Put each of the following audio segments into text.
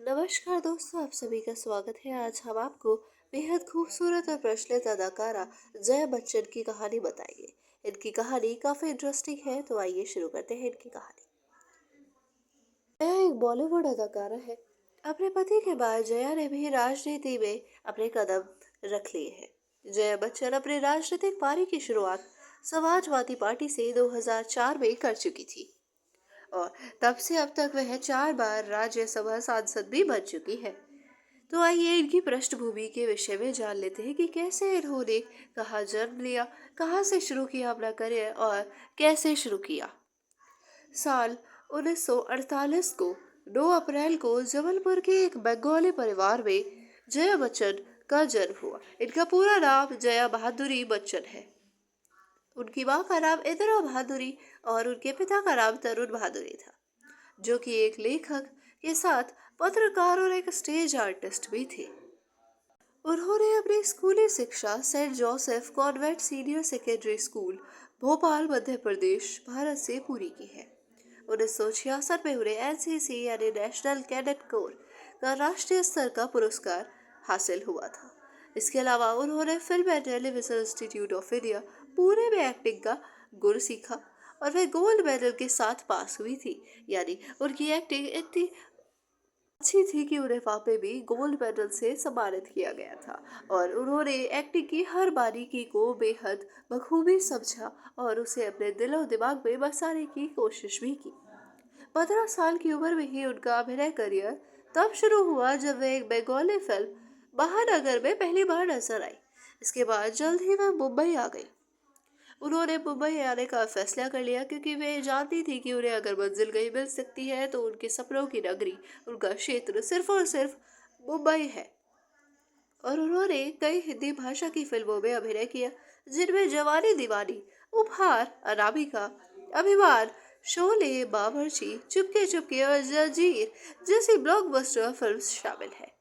नमस्कार दोस्तों, आप सभी का स्वागत है। आज हम आपको बेहद खूबसूरत और प्रचलित अदाकारा जया बच्चन की कहानी बताएंगे। इनकी कहानी काफी इंटरेस्टिंग है, तो आइए शुरू करते हैं इनकी कहानी। जया एक बॉलीवुड अदाकारा है। अपने पति के बाद जया ने भी राजनीति में अपने कदम रख लिए हैं। जया बच्चन अपनी राजनीतिक पारी की शुरुआत समाजवादी पार्टी से 2004 में कर चुकी थी और तब से अब तक वह 4 बार राज्यसभा सांसद भी बन चुकी है। तो आइए इनकी पृष्ठभूमि के विषय में जान लेते हैं कि कैसे इन्होंने कहाँ जन्म लिया, कहाँ से शुरू किया अपना करियर और कैसे शुरू किया। साल 1948 को 9 अप्रैल को जबलपुर के एक बंगाली परिवार में जया बच्चन का जन्म हुआ। इनका पूरा नाम जया बहादुरी बच्चन है। उनकी माँ का नाम इंदिरा बहादुरी और उनके पिता का नाम तरुण बहादुरी था, जो कि एक लेखक के साथ पत्रकार और एक स्टेज आर्टिस्ट भी थे। उन्होंने अपनी स्कूली शिक्षा Saint Joseph convent senior secondary school, Bhopal, Madhya Pradesh, Bharat से पूरी की है। 1966 में उन्हें एनसीसी यानी नेशनल कैडेट कोर का राष्ट्रीय स्तर का पुरस्कार हासिल हुआ था। इसके अलावा उन्होंने film and television institute of India Pune में एक्टिंग का गुर सीखा और वह गोल्ड मेडल के साथ पास हुई थी। यानी उनकी एक्टिंग इतनी अच्छी थी कि उन्हें वहाँ पे भी गोल्ड मेडल से सम्मानित किया गया था और उन्होंने एक्टिंग की हर बारीकी को बेहद बखूबी समझा और उसे अपने दिलो दिमाग में बसाने की कोशिश भी की। 15 साल की उम्र में ही उनका अभिनय करियर तब शुरू हुआ जब वे एक बंगाली फिल्म महानगर में पहली बार नजर आई। इसके बाद जल्द ही वह मुंबई आ गई। उन्होंने मुंबई आने का फैसला कर लिया क्योंकि वे जानती थी कि उन्हें अगर मंजिल कहीं मिल सकती है तो उनके सपनों की नगरी, उनका क्षेत्र सिर्फ और सिर्फ मुंबई है। और उन्होंने कई हिंदी भाषा की फिल्मों में अभिनय किया, जिनमें जवानी दीवानी, उपहार, अनामिका, अभिमान, शोले, बावर्ची, चुपके चुपके और जंजीर जैसी ब्लॉकबस्टर फिल्म शामिल है।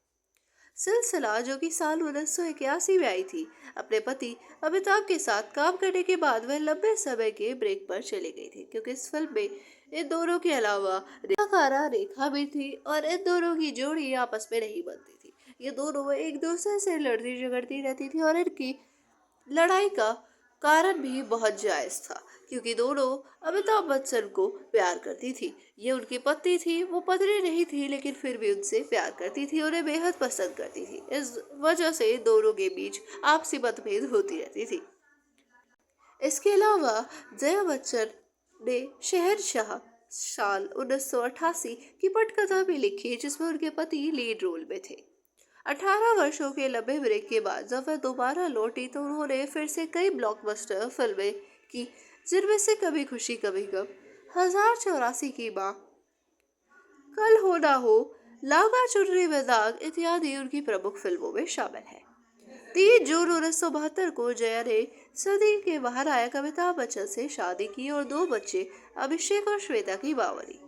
सिलसिला, जो कि साल 1981 में आई थी, अपने पति अमिताभ के साथ काम करने के बाद वह लंबे समय के ब्रेक पर चली गई थी, क्योंकि इस फिल्म में इन दोनों के अलावा रेखाकारा रेखा भी थी और इन दोनों की जोड़ी आपस में नहीं बनती थी। ये दोनों एक दूसरे से लड़ती झगड़ती रहती थी और इनकी लड़ाई का कारण भी बहुत जायज था, क्योंकि दोनों अमिताभ बच्चन को प्यार करती थी। ये उनकी पत्नी थी, वो पत्नी नहीं थी लेकिन फिर भी उनसे प्यार करती थी, उन्हें बेहद पसंद करती थी। इस वजह से दोनों के बीच आपसी मतभेद होती रहती थी। इसके अलावा जया बच्चन ने शहंशाह साल 1988 की पटकथा भी लिखी, जिसमें उनके पति लीड रोल में थे। 18 वर्षों के लंबे ब्रेक के बाद जब वह दोबारा लौटी तो उन्होंने फिर से कई ब्लॉकबस्टर फिल्में की, जिनमें से कभी खुशी कभी गम, 1084 की माँ, कल हो ना हो, लागा चुनरी में दाग इत्यादि उनकी प्रमुख फिल्मों में शामिल है। 3 जून 1972 को जया ने सदी के महानायक अमिताभ बच्चन से शादी की और 2 बच्चे अभिषेक और श्वेता की मां बनी।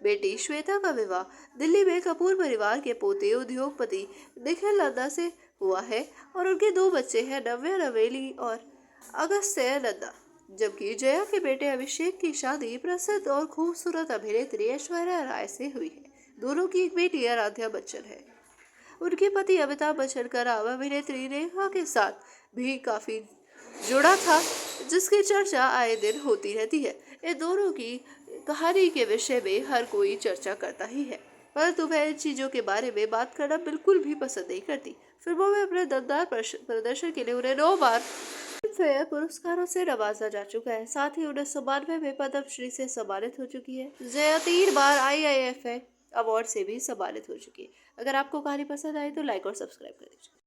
बेटी श्वेता का विवाह दिल्ली में कपूर परिवार के पोते उद्योगपति निखिल नंदा से हुआ है और उनके 2 बच्चे हैं, नव्या नवेली और अगस्त्य नंदा। जबकि जया के बेटे अभिषेक की शादी प्रसिद्ध और खूबसूरत अभिनेत्री ऐश्वर्या राय से हुई है। दोनों की एक बेटी आराध्या बच्चन है। उनके पति अमिताभ बच्चन का नाम अभिनेत्री रेखा के साथ भी काफी जुड़ा था, जिसकी चर्चा आए दिन होती रहती है। इन दोनों की कहानी के विषय में हर कोई चर्चा करता ही है, परंतु वह इन चीजों के बारे में बात करना बिल्कुल भी पसंद नहीं करती। फिल्मों में अपने दमदार प्रदर्शन के लिए उन्हें 9 बार फिल्मफेयर पुरस्कारों से नवाजा जा चुका है। साथ ही 1992 में पद्मश्री से सम्मानित हो चुकी है। जया 3 बार IIFA अवार्ड से भी सम्मानित हो चुकी है। अगर आपको कहानी पसंद आए तो लाइक और सब्सक्राइब कर दीजिए।